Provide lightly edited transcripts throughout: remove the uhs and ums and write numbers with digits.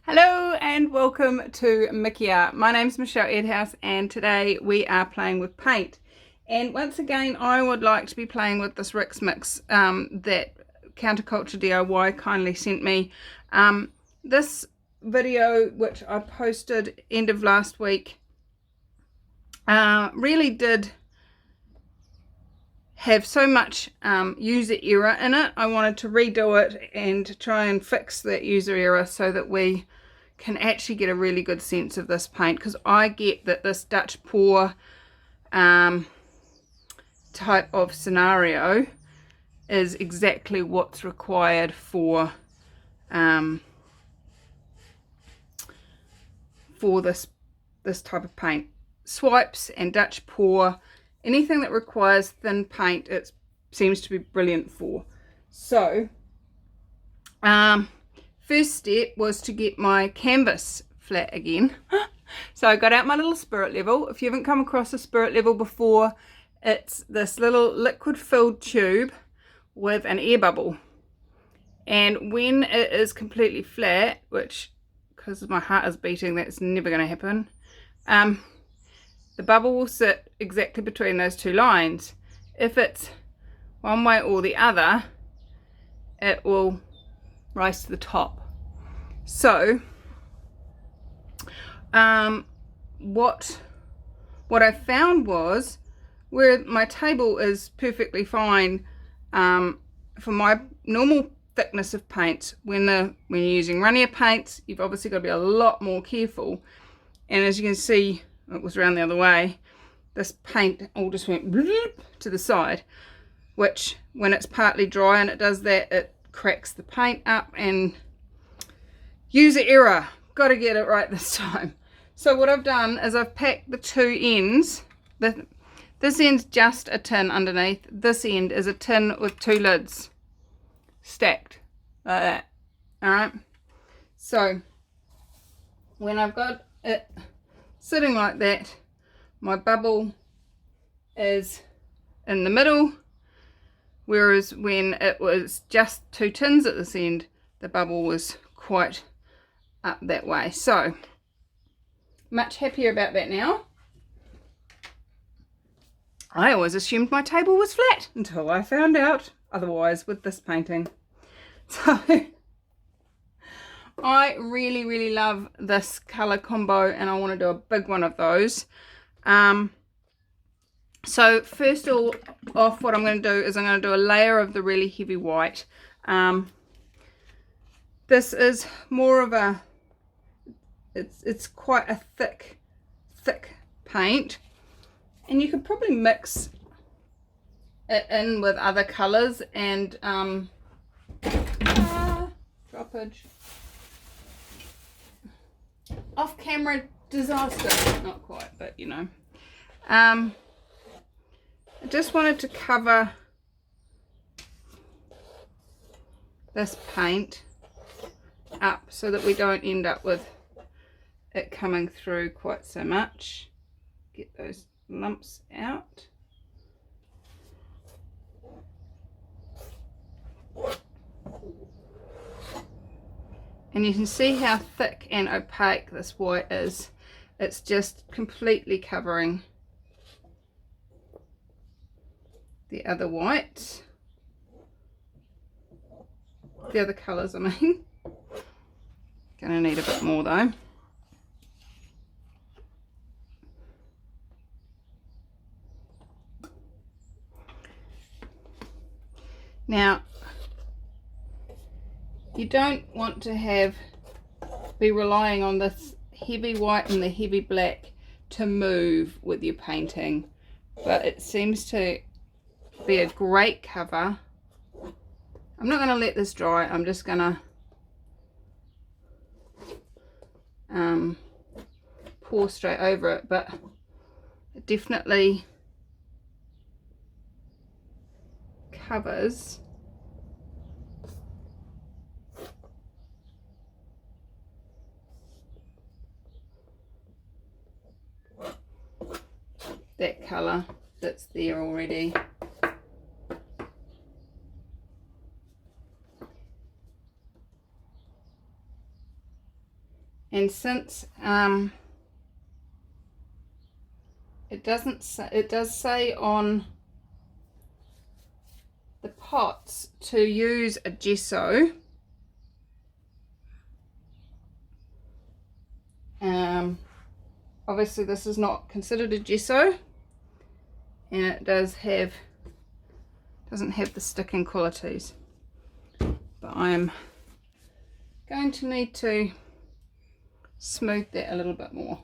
Hello and welcome to Mickey Art. My name's Michelle Edhouse and today we are playing with paint. And once again I would like to be playing with this Rick's Mix that Counterculture DIY kindly sent me. This video, which I posted end of last week, really did have so much user error in it. I wanted to redo it and try and fix that user error so that we can actually get a really good sense of this paint, because I get that this Dutch pour type of scenario is exactly what's required for this type of paint. Swipes and Dutch pour, anything that requires thin paint, it seems to be brilliant for. So first step was to get my canvas flat again. So I got out my little spirit level. If you haven't come across a spirit level before, it's this little liquid filled tube with an air bubble, and when it is completely flat, which, because my heart is beating, that's never going to happen, the bubble will sit exactly between those two lines. If it's one way or the other, it will rise to the top. So what I found was, where my table is perfectly fine for my normal thickness of paint, when you're using runnier paints, you've obviously got to be a lot more careful. And as you can see, it was around the other way, this paint all just went to the side, which when it's partly dry and it does that, it cracks the paint up. And user error, got to get it right this time. So what I've done is I've packed the two ends. This end's just a tin underneath, this end is a tin with two lids stacked like that. Alright, so when I've got it sitting like that, my bubble is in the middle, whereas when it was just two tins at this end, the bubble was quite up that way. So much happier about that now. I always assumed my table was flat until I found out otherwise with this painting. So I really love this colour combo, and I want to do a big one of those. So first off, what I'm going to do is I'm going to do a layer of the really heavy white. This is more of a, it's quite a thick paint, and you could probably mix it in with other colours and droppage, off camera disaster, not quite, but you know. I just wanted to cover this paint up so that we don't end up with it coming through quite so much. Get those lumps out. And you can see how thick and opaque this white is. It's just completely covering the other white, the other colours I mean. Gonna need a bit more though. Now, you don't want to be relying on this heavy white and the heavy black to move with your painting, but it seems to be a great cover. I'm not going to let this dry, I'm just going to pour straight over it, but it definitely covers that colour that's there already. And since it does say on the pots to use a gesso, obviously this is not considered a gesso, and it doesn't have the sticking qualities, but I'm going to need to smooth that a little bit more.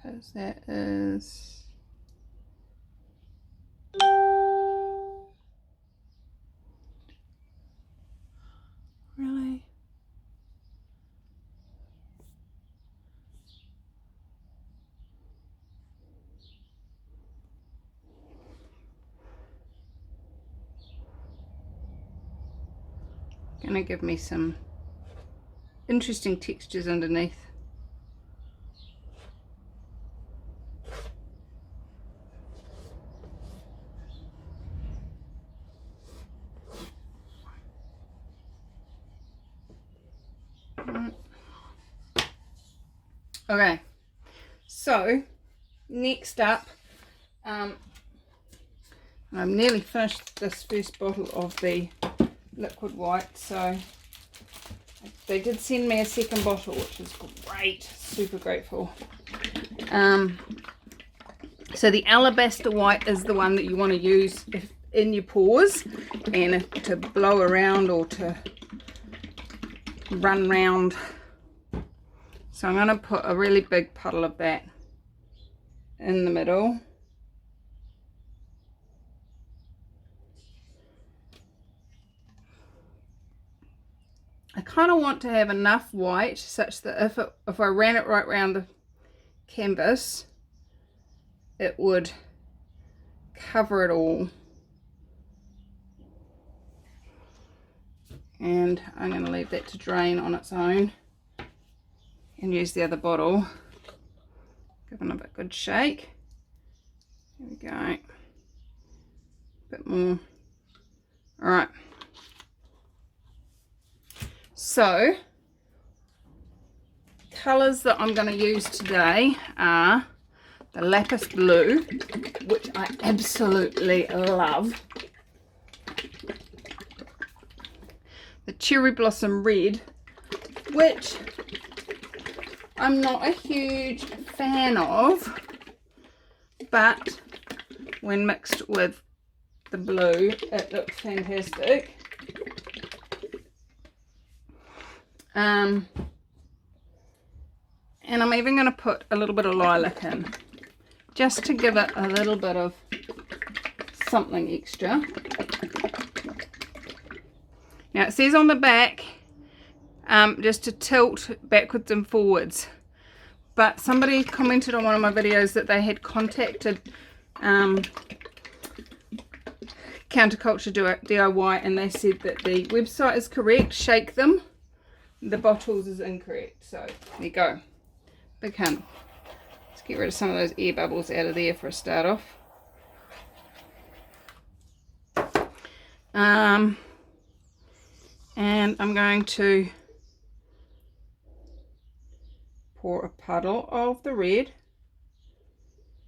Because that is really gonna give me some interesting textures underneath. Okay, so next up, I've nearly finished this first bottle of the liquid white, so they did send me a second bottle, which is great, super grateful. So the alabaster white is the one that you want to use in your pours and to blow around or to run round. So I'm going to put a really big puddle of that in the middle. I kind of want to have enough white such that if I ran it right around the canvas, it would cover it all. And I'm going to leave that to drain on its own and use the other bottle. Give it a good shake. There we go. A bit more. All right. So, colours that I'm going to use today are the lapis blue, which I absolutely love, the cherry blossom red, which I'm not a huge fan of, but when mixed with the blue it looks fantastic. And I'm even going to put a little bit of lilac in, just to give it a little bit of something extra. Now it says on the back just to tilt backwards and forwards, but somebody commented on one of my videos that they had contacted Counterculture DIY and they said that the website is correct, shake them, the bottles is incorrect. So there you go, big hand. Let's get rid of some of those air bubbles out of there for a start off. And I'm going to pour a puddle of the red.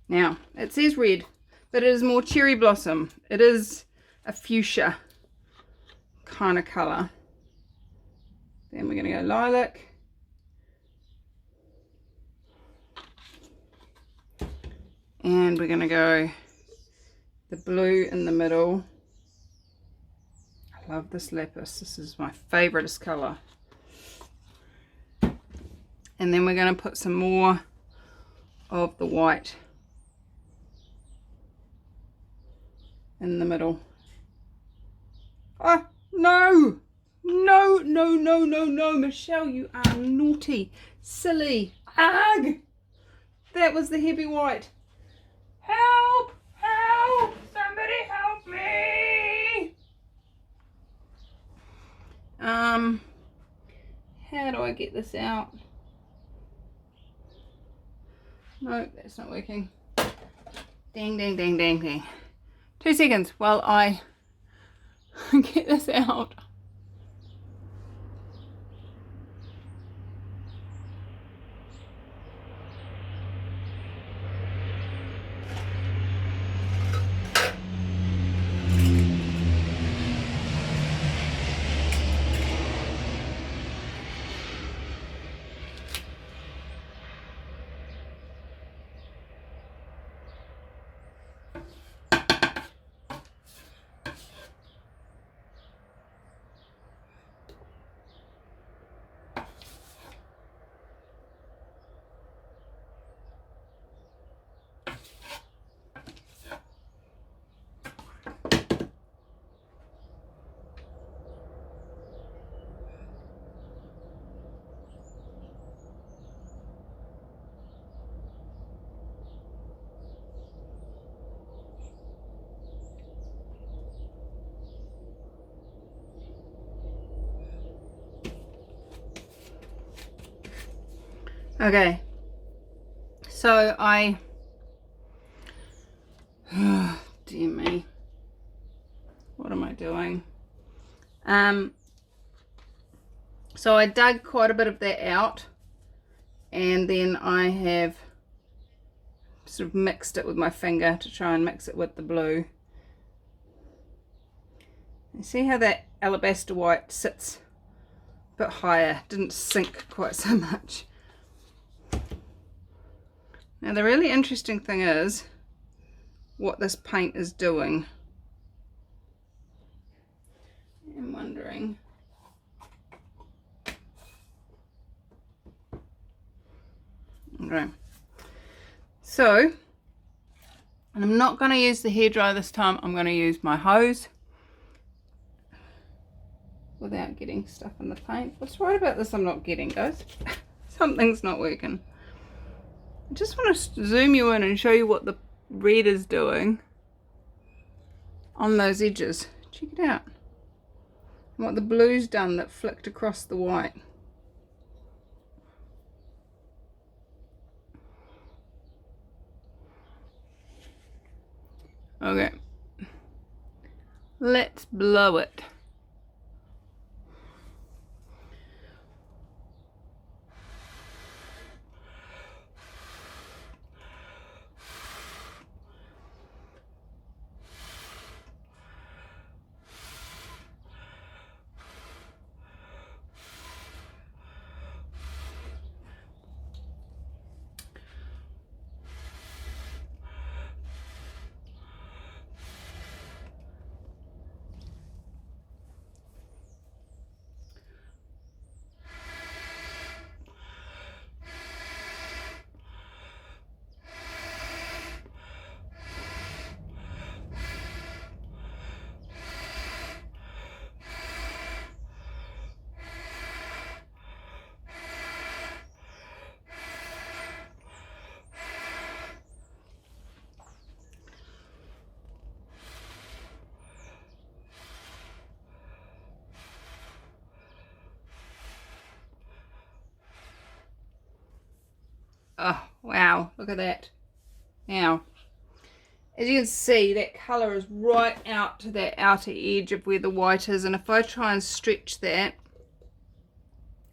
Now it says red, but it is more cherry blossom. It is a fuchsia kind of colour. Then we're going to go lilac. And we're going to go the blue in the middle. I love this lapis. This is my favouriteest colour. And then we're going to put some more of the white in the middle. Oh, no! No, no, no, no, no, Michelle, you are naughty, silly. Ugh! That was the heavy white. Help! Help! Somebody help me! How do I get this out? No, that's not working. Dang, dang, dang, dang, dang. 2 seconds while I get this out. Okay, so oh, dear me, what am I doing? So I dug quite a bit of that out, and then I have sort of mixed it with my finger to try and mix it with the blue. You see how that alabaster white sits a bit higher, didn't sink quite so much. Now the really interesting thing is what this paint is doing. I'm wondering. Okay. So, and I'm not going to use the hairdryer this time, I'm going to use my hose without getting stuff in the paint. What's right about this I'm not getting, guys? Something's not working. I just want to zoom you in and show you what the red is doing on those edges. Check it out. And what the blue's done that flicked across the white. Okay. Let's blow it. Oh, wow, look at that. Now, as you can see, that colour is right out to that outer edge of where the white is, and if I try and stretch that,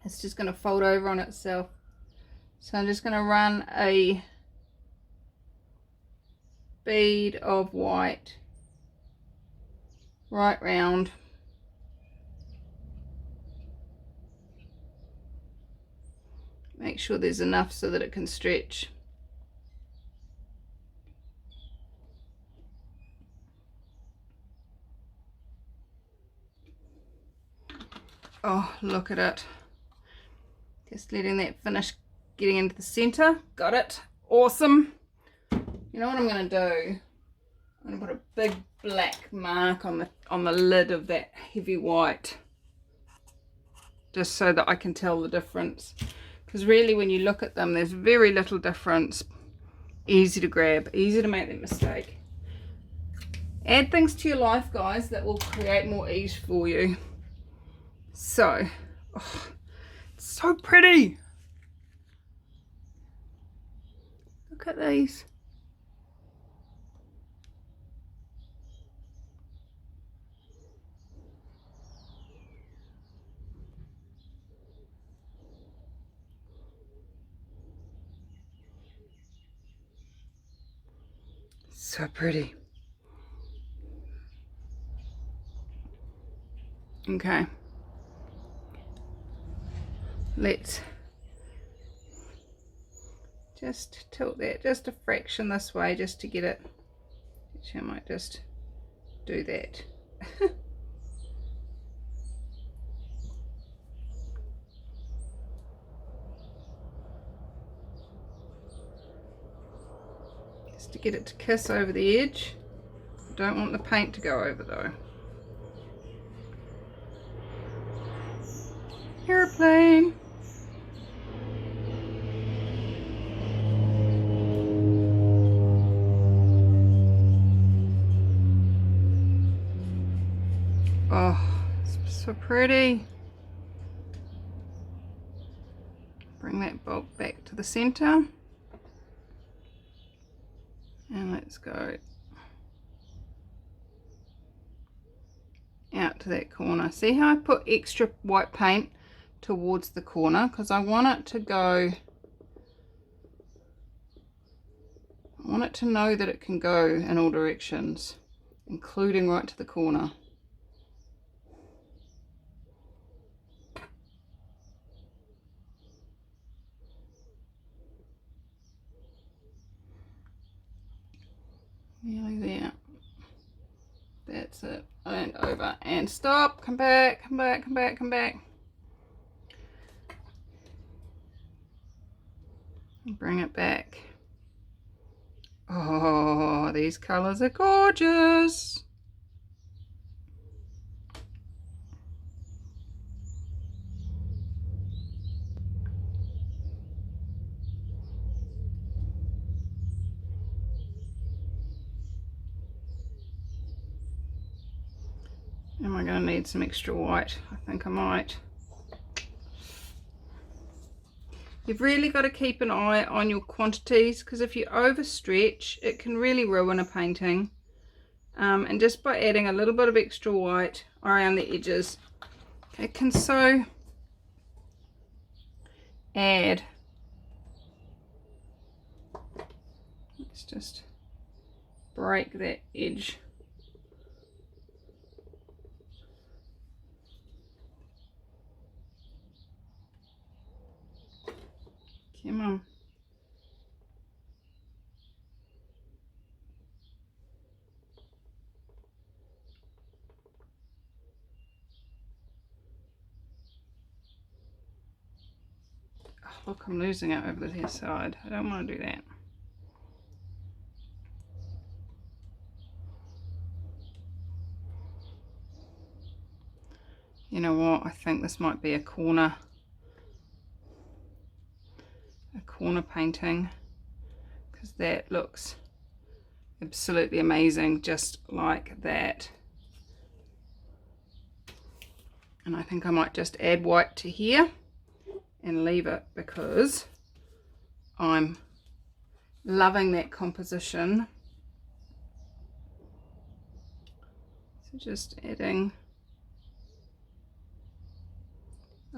it's just going to fold over on itself. So I'm just going to run a bead of white right round. Make sure there's enough so that it can stretch. Oh, look at it. Just letting that finish getting into the center. Got it. Awesome. You know what I'm going to do? I'm going to put a big black mark on the lid of that heavy white, just so that I can tell the difference. Because really when you look at them, there's very little difference. Easy to grab, easy to make that mistake. Add things to your life, guys, that will create more ease for you. So, oh, it's so pretty. Look at these. so pretty. Okay, let's just tilt that just a fraction this way just to get it. Actually, I might just do that. Just to get it to kiss over the edge. I don't want the paint to go over though. Airplane. Oh, it's so pretty. Bring that bulb back to the center. And let's go out to that corner. See how I put extra white paint towards the corner? Because I want it to go, I want it to know that it can go in all directions, including right to the corner. Nearly there. That's it. And over and stop. Come back, come back, come back, come back. And bring it back. Oh, these colors are gorgeous. Am I going to need some extra white? I think I might. You've really got to keep an eye on your quantities, because if you overstretch, it can really ruin a painting. And just by adding a little bit of extra white around the edges, it can so add. Let's just break that edge. Come on. Oh, look, I'm losing it over the side. I don't want to do that. You know what? I think this might be a corner painting, because that looks absolutely amazing just like that. And I think I might just add white to here and leave it, because I'm loving that composition. So just adding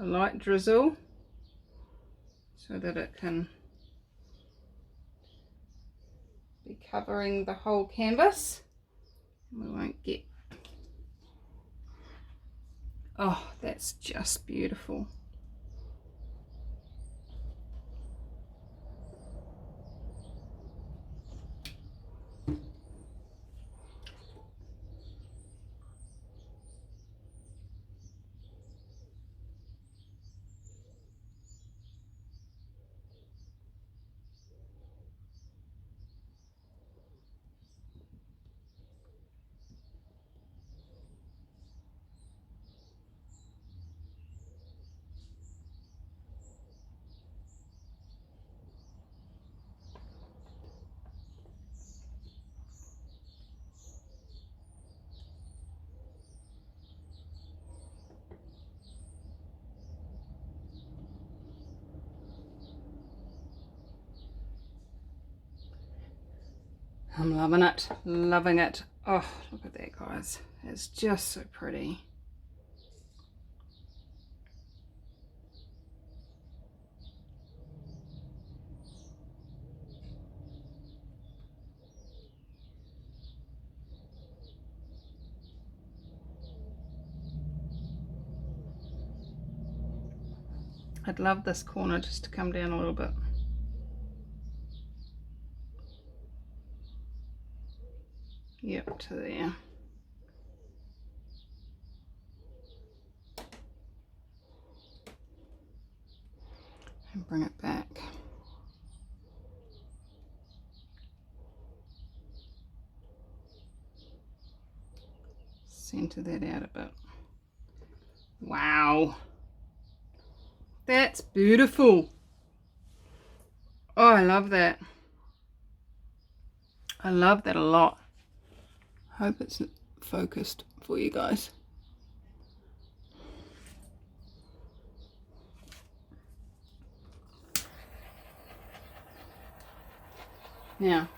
a light drizzle so that it can be covering the whole canvas and we won't get, oh, that's just beautiful. I'm loving it, loving it. Oh, look at that, guys. It's just so pretty. I'd love this corner just to come down a little bit. Yep, to there. And bring it back. Center that out a bit. Wow. That's beautiful. Oh, I love that. I love that a lot. Hope it's focused for you guys. Now,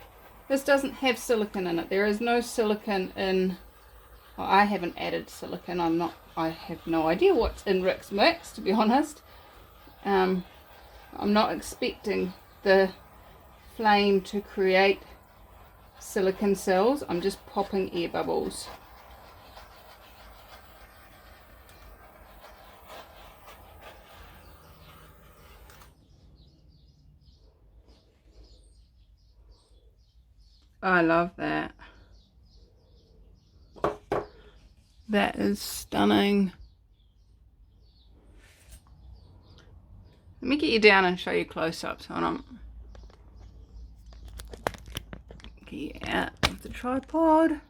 this doesn't have silicone in it. There is no silicone in, well, I haven't added silicone. I have no idea what's in Rick's Mix, to be honest. I'm not expecting the flame to create silicone cells. I'm just popping air bubbles. I love that. That is stunning. Let me get you down and show you close-ups. Hold on. Get you out of the tripod.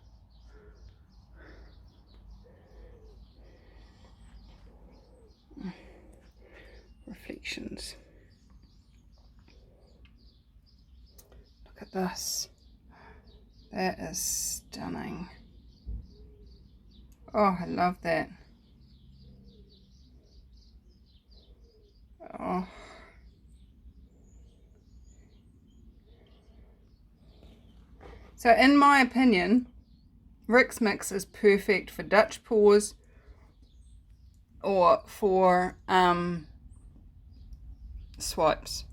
Reflections. Look at this. That is stunning. Oh, I love that. Oh. So in my opinion, Rick's Mix is perfect for Dutch pours or for swipes.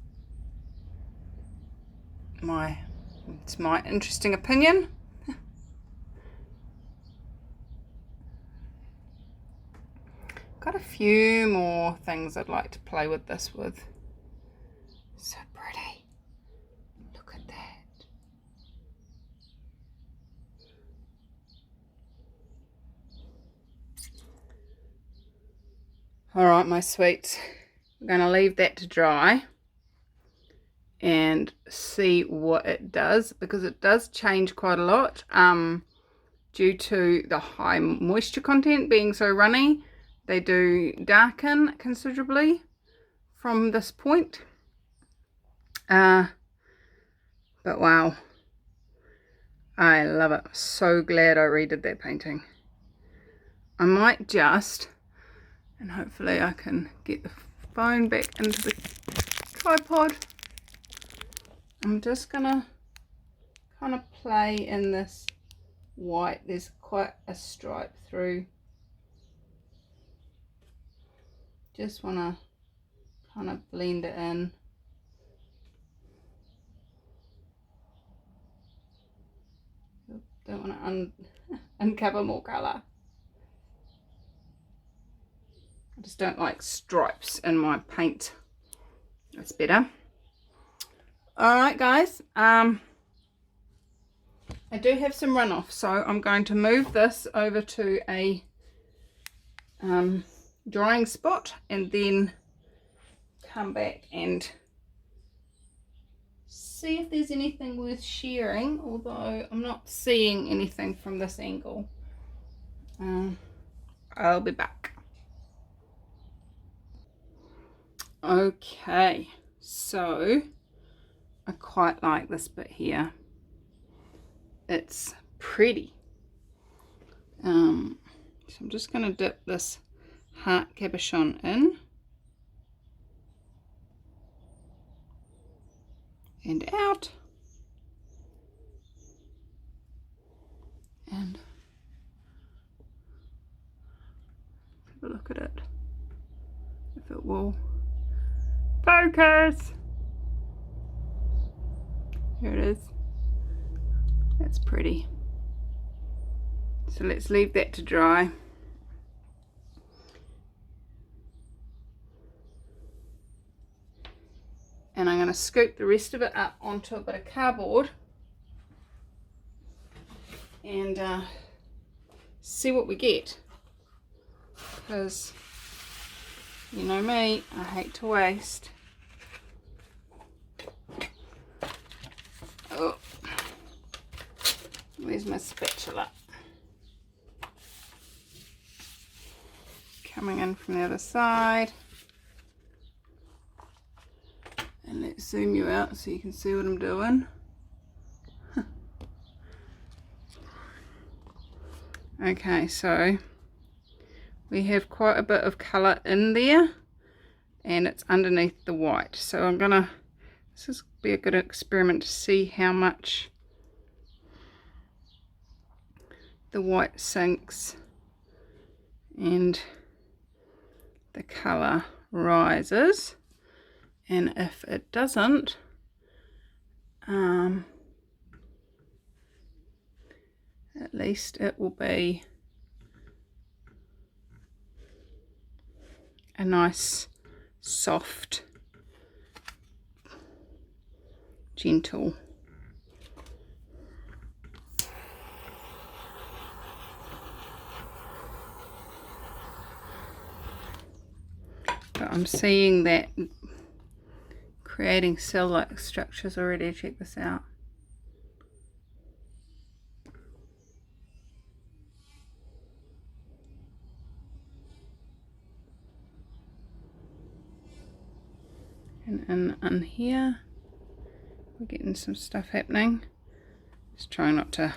It's my interesting opinion. Got a few more things I'd like to play with this with. So pretty. Look at that. Alright, my sweets. I'm going to leave that to dry and see what it does, because it does change quite a lot due to the high moisture content being so runny. They do darken considerably from this point. But wow, I love it. So glad I redid that painting. I might just, and hopefully I can get the phone back into the tripod. I'm just gonna kind of play in this white. There's quite a stripe through. Just want to kind of blend it in. Don't want to uncover more colour. I just don't like stripes in my paint. That's better. Alright guys, I do have some runoff, so I'm going to move this over to a drying spot and then come back and see if there's anything worth sharing, although I'm not seeing anything from this angle. I'll be back. Okay, so I quite like this bit here. It's pretty. So I'm just going to dip this heart cabochon in and out, and have a look at it, if it will focus. Here it is. That's pretty. So let's leave that to dry. And I'm going to scoop the rest of it up onto a bit of cardboard and see what we get, because you know me, I hate to waste. Oh, where's my spatula? Coming in from the other side. And let's zoom you out so you can see what I'm doing. Okay, so we have quite a bit of colour in there and it's underneath the white. So I'm gonna, this is be a good experiment to see how much the white sinks and the colour rises. And if it doesn't, at least it will be a nice, soft, gentle. But I'm seeing that creating cell-like structures already. Check this out. And in here we're getting some stuff happening. Just trying not to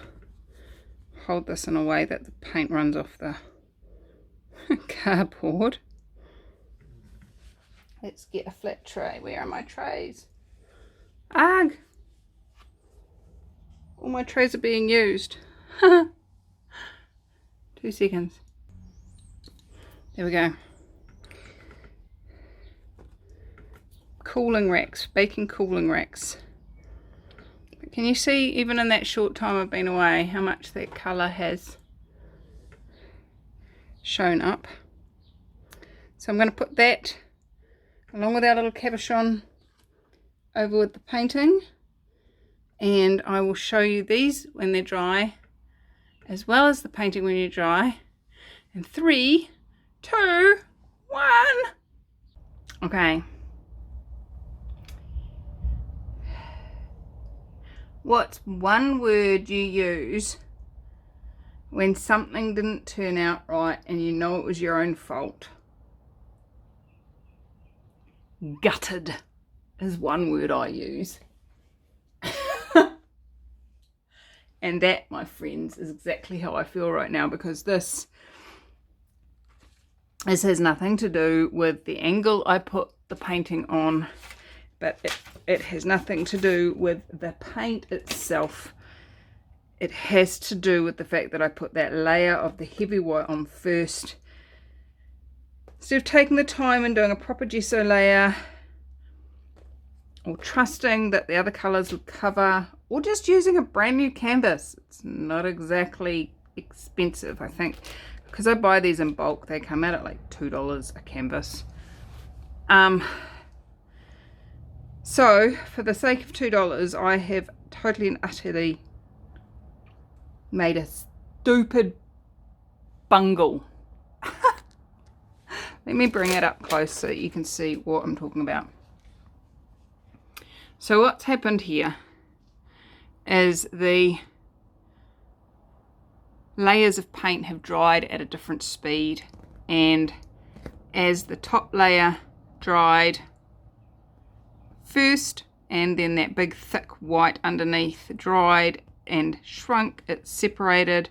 hold this in a way that the paint runs off the cardboard. Let's get a flat tray. Where are my trays? Ugh! All my trays are being used. 2 seconds. There we go. Cooling racks, baking cooling racks. But can you see, even in that short time I've been away, how much that colour has shown up? So I'm going to put that along with our little cabochon over with the painting, and I will show you these when they're dry as well as the painting when you're dry. And 3, 2, 1. Okay. What's one word you use when something didn't turn out right and you know it was your own fault? Gutted is one word I use. And that, my friends, is exactly how I feel right now, because this has nothing to do with the angle I put the painting on, but it has nothing to do with the paint itself. It has to do with the fact that I put that layer of the heavy white on first, instead of taking the time and doing a proper gesso layer, or trusting that the other colours would cover, or just using a brand new canvas. It's not exactly expensive, I think, because I buy these in bulk. They come out at like $2 a canvas. So for the sake of $2, I have totally and utterly made a stupid bungle. Let me bring it up close so you can see what I'm talking about. So what's happened here is the layers of paint have dried at a different speed, and as the top layer dried first and then that big thick white underneath dried and shrunk, it separated,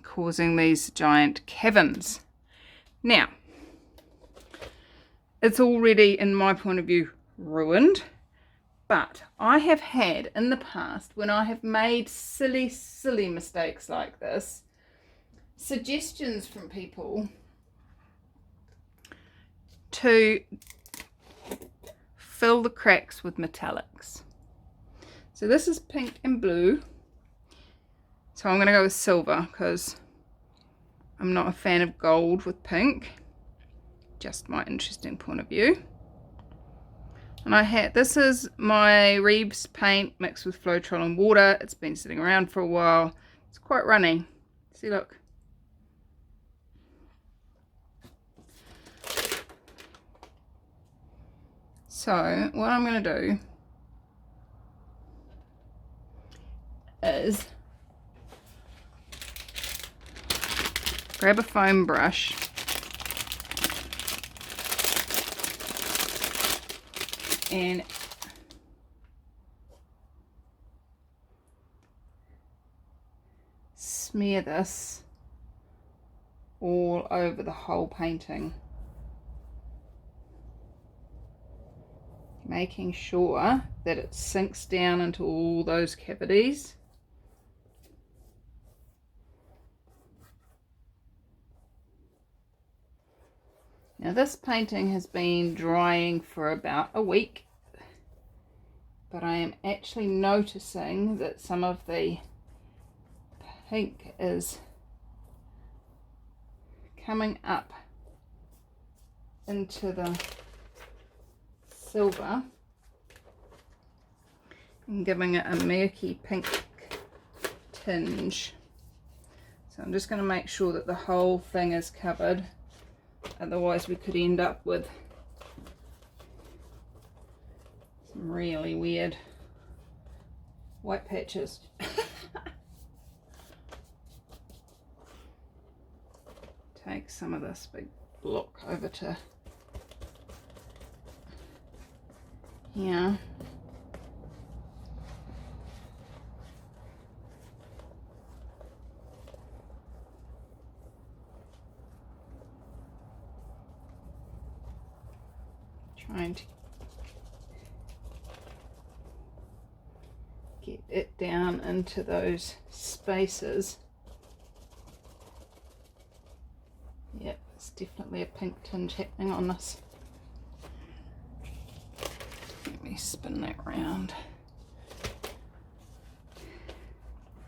causing these giant caverns. Now, it's already, in my point of view, ruined. But I have had in the past, when I have made silly mistakes like this, suggestions from people to fill the cracks with metallics. So this is pink and blue. So I'm going to go with silver because I'm not a fan of gold with pink. Just my interesting point of view. And this is my Reeves paint mixed with Floetrol and water. It's been sitting around for a while. It's quite runny. See, look. So what I'm going to do is grab a foam brush and smear this all over the whole painting, making sure that it sinks down into all those cavities. Now this painting has been drying for about a week, but I am actually noticing that some of the pink is coming up into the silver and giving it a murky pink tinge. So I'm just going to make sure that the whole thing is covered. Otherwise we could end up with some really weird white patches. Take some of this big block over to here. Trying to get it down into those spaces. Yep, it's definitely a pink tinge happening on this. Let me spin that round.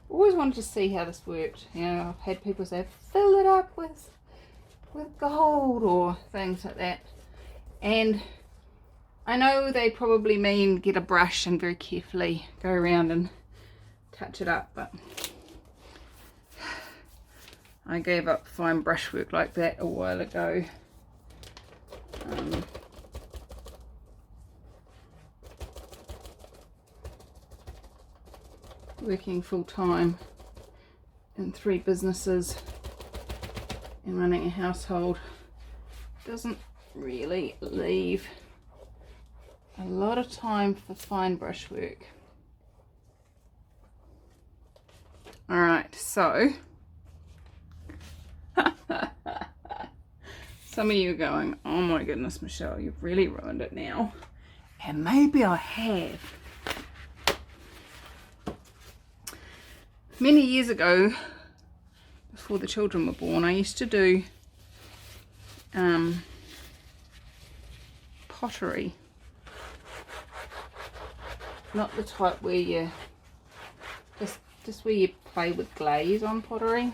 Always wanted to see how this worked. You know, I've had people say fill it up with gold or things like that, and I know they probably mean get a brush and very carefully go around and touch it up, but I gave up fine brushwork like that a while ago. Working full time in 3 businesses and running a household doesn't really leave a lot of time for fine brushwork. Alright, so some of you are going, oh my goodness, Michelle, you've really ruined it now. And maybe I have. Many years ago, before the children were born, I used to do pottery. Not the type where you just where you play with glaze on pottery.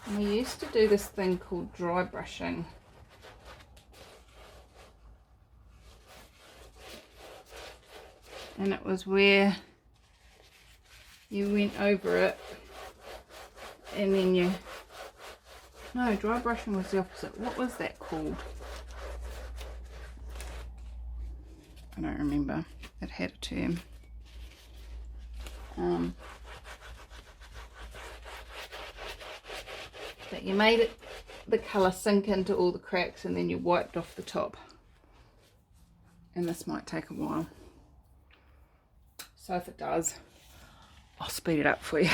And we used to do this thing called dry brushing. And it was where you went over it and then no, dry brushing was the opposite. What was that called? I don't remember. It had a term. But you made the colour sink into all the cracks and then you wiped off the top. And this might take a while. So if it does, I'll speed it up for you.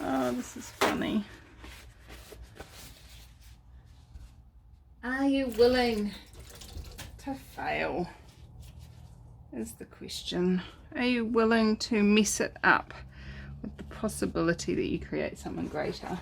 Oh, this is funny. Are you willing to fail? Is the question. Are you willing to mess it up with the possibility that you create something greater?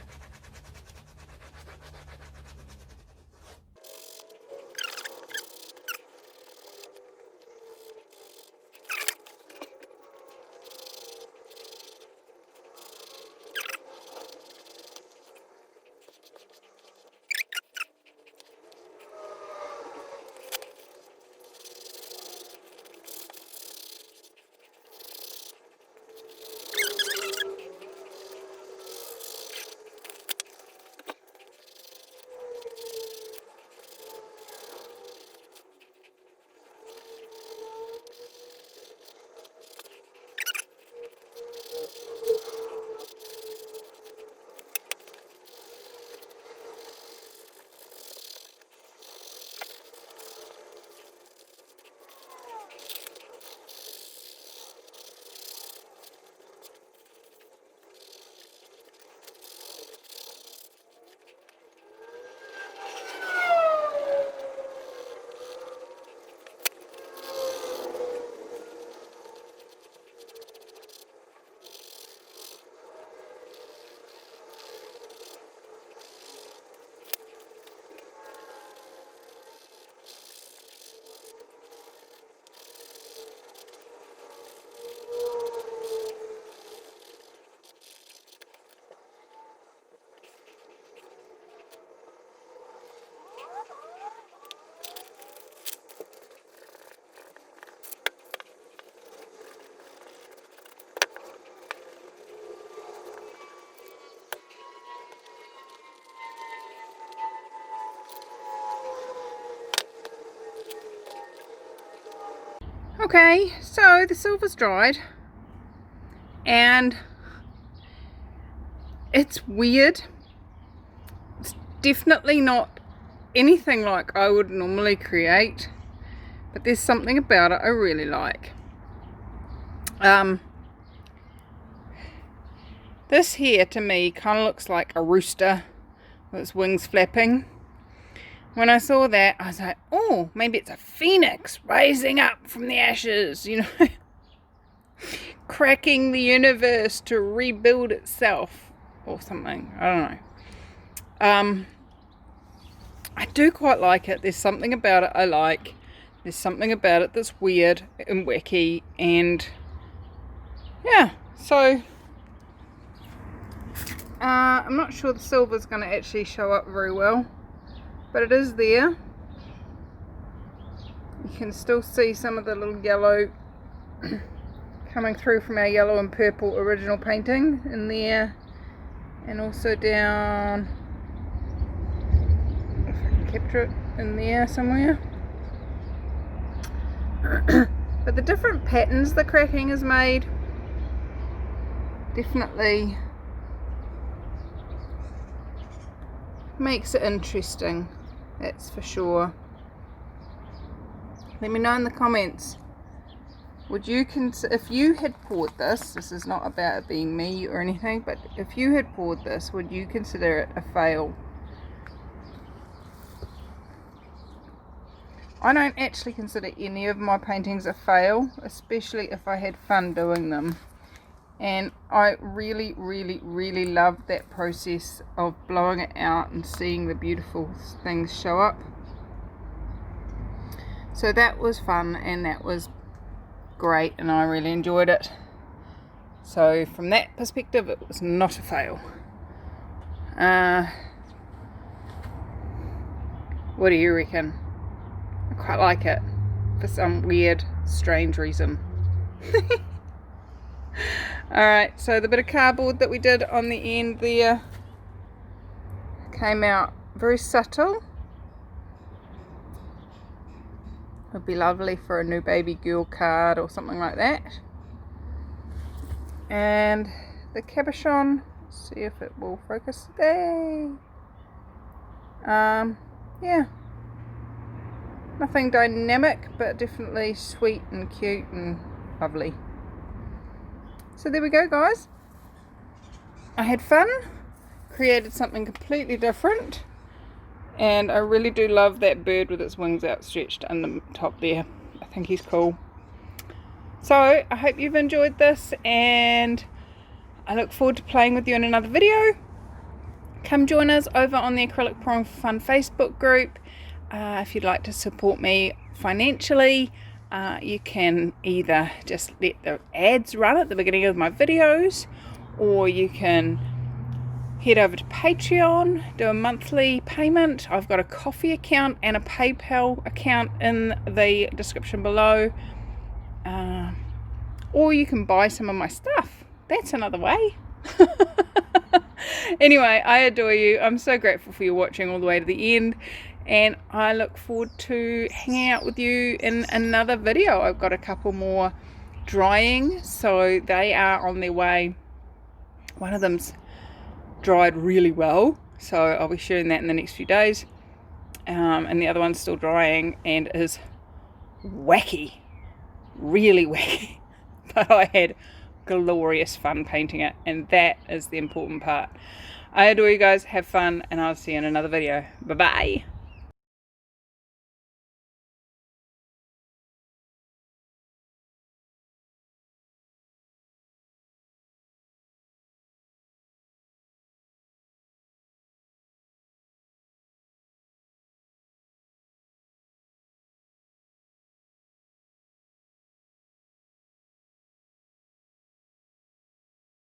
Okay, so the silver's dried and it's weird. It's definitely not anything like I would normally create, but there's something about it I really like. This here to me kind of looks like a rooster with its wings flapping. When I saw that, I was like, oh, maybe it's a phoenix rising up from the ashes, you know, cracking the universe to rebuild itself or something. I don't know. I do quite like it. There's something about it I like. There's something about it that's weird and wacky, and yeah, so I'm not sure the silver's going to actually show up very well, but it is there. You can still see some of the little yellow coming through from our yellow and purple original painting in there, and also down, if I can capture it, in there somewhere. But the different patterns the cracking has made definitely makes it interesting, that's for sure. Let me know in the comments, would you if you had poured this is not about it being me or anything, but if you had poured this, would you consider it a fail? I don't actually consider any of my paintings a fail, especially if I had fun doing them. And I really, really, really love that process of blowing it out and seeing the beautiful things show up. So that was fun and that was great, and I really enjoyed it. So from that perspective, it was not a fail. What do you reckon? I quite like it for some weird, strange reason. Alright, so the bit of cardboard that we did on the end there came out very subtle. Would be lovely for a new baby girl card or something like that. And the cabochon, let's see if it will focus today. Yeah, nothing dynamic, but definitely sweet and cute and lovely. So there we go, guys. I had fun, created something completely different, and I really do love that bird with its wings outstretched on the top there. I think he's cool. So I hope you've enjoyed this, and I look forward to playing with you in another video. Come join us over on the Acrylic Pouring for Fun Facebook group. If you'd like to support me financially, you can either just let the ads run at the beginning of my videos, or you can head over to Patreon, do a monthly payment. I've got a Ko-fi account and a PayPal account in the description below. Or you can buy some of my stuff. That's another way. Anyway, I adore you. I'm so grateful for you watching all the way to the end, and I look forward to hanging out with you in another video. I've got a couple more drying, so they are on their way. One of them's dried really well, so I'll be sharing that in the next few days, and the other one's still drying and is wacky, really wacky. But I had glorious fun painting it, and that is the important part. I adore you guys. Have fun, and I'll see you in another video. Bye bye.